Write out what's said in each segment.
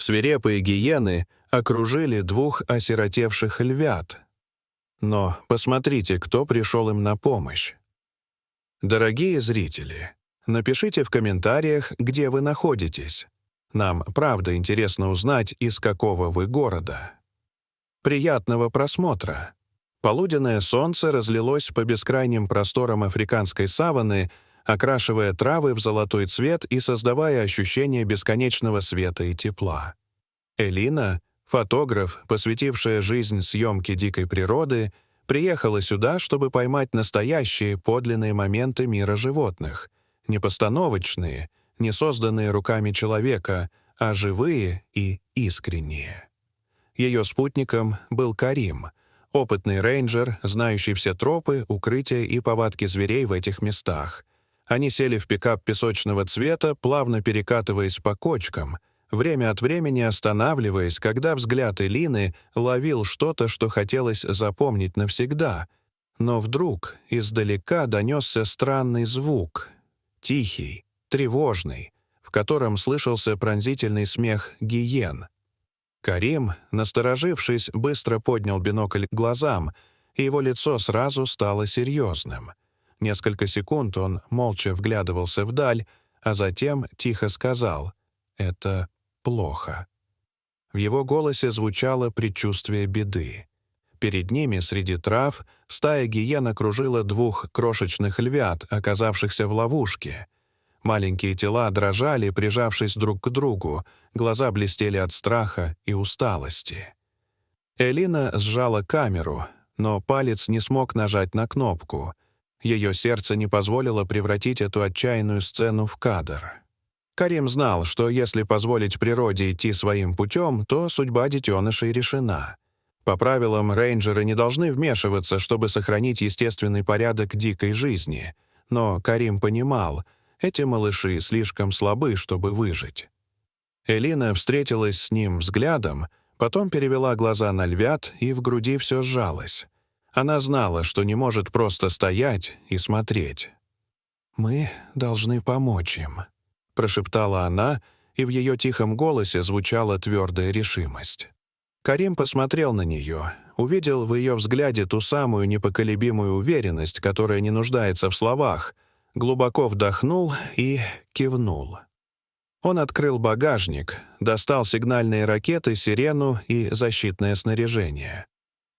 Свирепые гиены окружили двух осиротевших львят. Но посмотрите, кто пришел им на помощь. Дорогие зрители, напишите в комментариях, где вы находитесь. Нам правда интересно узнать, из какого вы города. Приятного просмотра! Полуденное солнце разлилось по бескрайним просторам африканской саванны, окрашивая травы в золотой цвет и создавая ощущение бесконечного света и тепла. Элина, фотограф, посвятившая жизнь съемке дикой природы, приехала сюда, чтобы поймать настоящие подлинные моменты мира животных, не постановочные, не созданные руками человека, а живые и искренние. Ее спутником был Карим, опытный рейнджер, знающий все тропы, укрытия и повадки зверей в этих местах. Они сели в пикап песочного цвета, плавно перекатываясь по кочкам, время от времени останавливаясь, когда взгляд Элины ловил что-то, что хотелось запомнить навсегда. Но вдруг издалека донесся странный звук, тихий, тревожный, в котором слышался пронзительный смех гиен. Карим, насторожившись, быстро поднял бинокль к глазам, и его лицо сразу стало серьезным. Несколько секунд он молча вглядывался вдаль, а затем тихо сказал: «Это плохо». В его голосе звучало предчувствие беды. Перед ними, среди трав, стая гиен окружила двух крошечных львят, оказавшихся в ловушке. Маленькие тела дрожали, прижавшись друг к другу, глаза блестели от страха и усталости. Элина сжала камеру, но палец не смог нажать на кнопку. Ее сердце не позволило превратить эту отчаянную сцену в кадр. Карим знал, что если позволить природе идти своим путем, то судьба детенышей решена. По правилам, рейнджеры не должны вмешиваться, чтобы сохранить естественный порядок дикой жизни. Но Карим понимал, эти малыши слишком слабы, чтобы выжить. Элина встретилась с ним взглядом, потом перевела глаза на львят, и в груди все сжалось. Она знала, что не может просто стоять и смотреть. «Мы должны помочь им», — прошептала она, и в ее тихом голосе звучала твердая решимость. Карим посмотрел на нее, увидел в ее взгляде ту самую непоколебимую уверенность, которая не нуждается в словах, глубоко вдохнул и кивнул. Он открыл багажник, достал сигнальные ракеты, сирену и защитное снаряжение.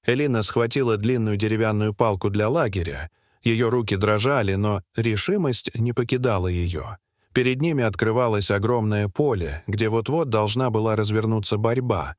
Элина схватила длинную деревянную палку для лагеря. Ее руки дрожали, но решимость не покидала ее. Перед ними открывалось огромное поле, где вот-вот должна была развернуться борьба.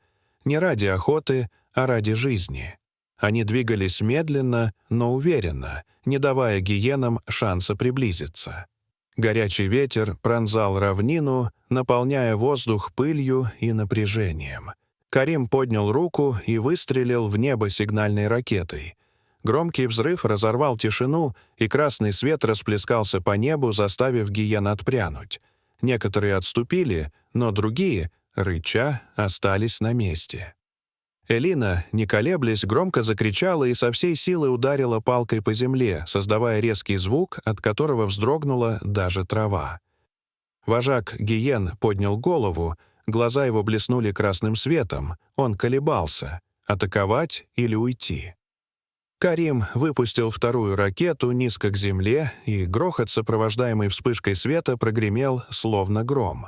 Не ради охоты, а ради жизни. Они двигались медленно, но уверенно, не давая гиенам шанса приблизиться. Горячий ветер пронзал равнину, наполняя воздух пылью и напряжением. Карим поднял руку и выстрелил в небо сигнальной ракетой. Громкий взрыв разорвал тишину, и красный свет расплескался по небу, заставив гиен отпрянуть. Некоторые отступили, но другие, рыча, остались на месте. Элина, не колеблясь, громко закричала и со всей силы ударила палкой по земле, создавая резкий звук, от которого вздрогнула даже трава. Вожак гиен поднял голову, глаза его блеснули красным светом, он колебался — атаковать или уйти. Карим выпустил вторую ракету низко к земле, и грохот, сопровождаемый вспышкой света, прогремел словно гром.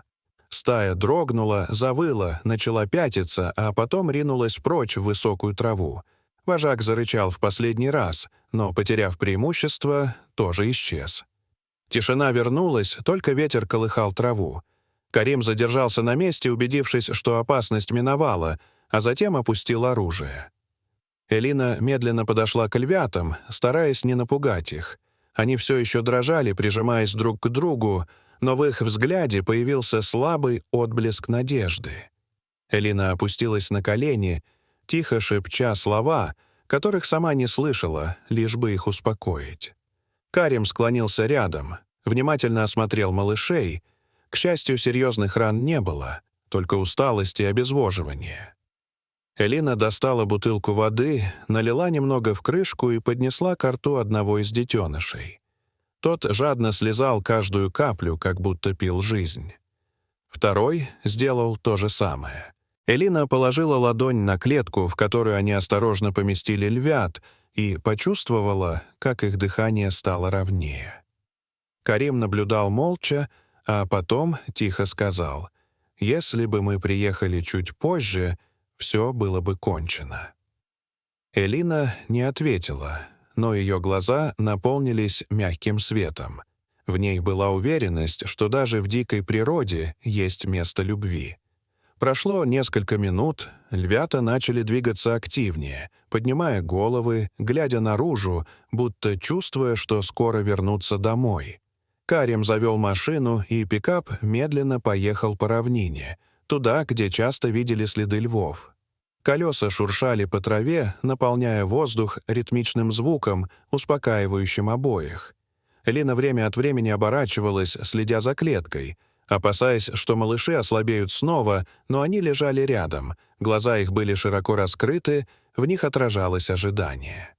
Стая дрогнула, завыла, начала пятиться, а потом ринулась прочь в высокую траву. Вожак зарычал в последний раз, но, потеряв преимущество, тоже исчез. Тишина вернулась, только ветер колыхал траву. Карим задержался на месте, убедившись, что опасность миновала, а затем опустил оружие. Элина медленно подошла к львятам, стараясь не напугать их. Они все еще дрожали, прижимаясь друг к другу, но в их взгляде появился слабый отблеск надежды. Элина опустилась на колени, тихо шепча слова, которых сама не слышала, лишь бы их успокоить. Карим склонился рядом, внимательно осмотрел малышей. К счастью, серьезных ран не было, только усталость и обезвоживание. Элина достала бутылку воды, налила немного в крышку и поднесла ко рту одного из детенышей. Тот жадно слезал каждую каплю, как будто пил жизнь. Второй сделал то же самое. Элина положила ладонь на клетку, в которую они осторожно поместили львят, и почувствовала, как их дыхание стало ровнее. Карим наблюдал молча, а потом тихо сказал: «Если бы мы приехали чуть позже, все было бы кончено». Элина не ответила, но ее глаза наполнились мягким светом. В ней была уверенность, что даже в дикой природе есть место любви. Прошло несколько минут, львята начали двигаться активнее, поднимая головы, глядя наружу, будто чувствуя, что скоро вернутся домой. Карим завел машину, и пикап медленно поехал по равнине, туда, где часто видели следы львов. Колеса шуршали по траве, наполняя воздух ритмичным звуком, успокаивающим обоих. Лина время от времени оборачивалась, следя за клеткой, опасаясь, что малыши ослабеют снова, но они лежали рядом, глаза их были широко раскрыты, в них отражалось ожидание.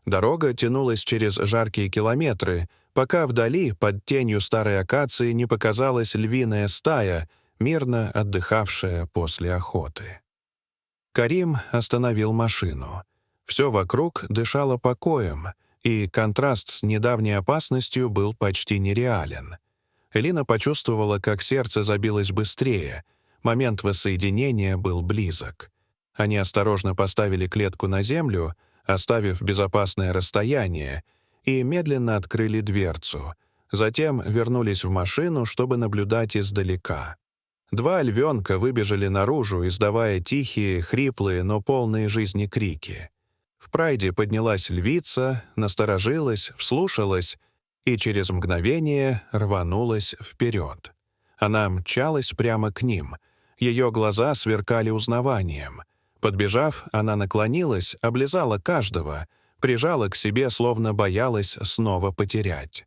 Дорога тянулась через жаркие километры, пока вдали, под тенью старой акации, не показалась львиная стая, мирно отдыхавшая после охоты. Карим остановил машину. Все вокруг дышало покоем, и контраст с недавней опасностью был почти нереален. Элина почувствовала, как сердце забилось быстрее. Момент воссоединения был близок. Они осторожно поставили клетку на землю, оставив безопасное расстояние, и медленно открыли дверцу. Затем вернулись в машину, чтобы наблюдать издалека. Два львенка выбежали наружу, издавая тихие, хриплые, но полные жизни крики. В прайде поднялась львица, насторожилась, вслушалась и через мгновение рванулась вперед. Она мчалась прямо к ним. Ее глаза сверкали узнаванием. Подбежав, она наклонилась, облизала каждого, прижала к себе, словно боялась снова потерять.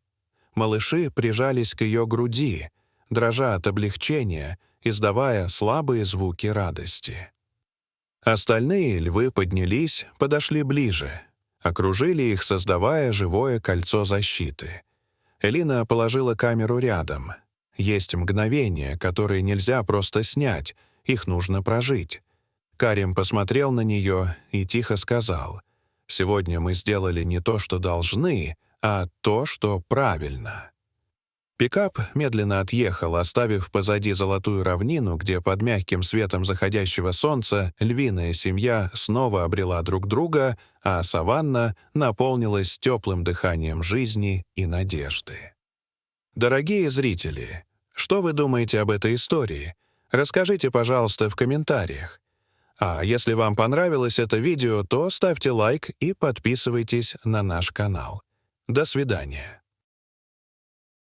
Малыши прижались к ее груди, дрожа от облегчения, издавая слабые звуки радости. Остальные львы поднялись, подошли ближе, окружили их, создавая живое кольцо защиты. Элина положила камеру рядом. Есть мгновения, которые нельзя просто снять, их нужно прожить. Карим посмотрел на нее и тихо сказал: «Сегодня мы сделали не то, что должны, а то, что правильно». Пикап медленно отъехал, оставив позади золотую равнину, где под мягким светом заходящего солнца львиная семья снова обрела друг друга, а саванна наполнилась теплым дыханием жизни и надежды. Дорогие зрители, что вы думаете об этой истории? Расскажите, пожалуйста, в комментариях. А если вам понравилось это видео, то ставьте лайк и подписывайтесь на наш канал. До свидания.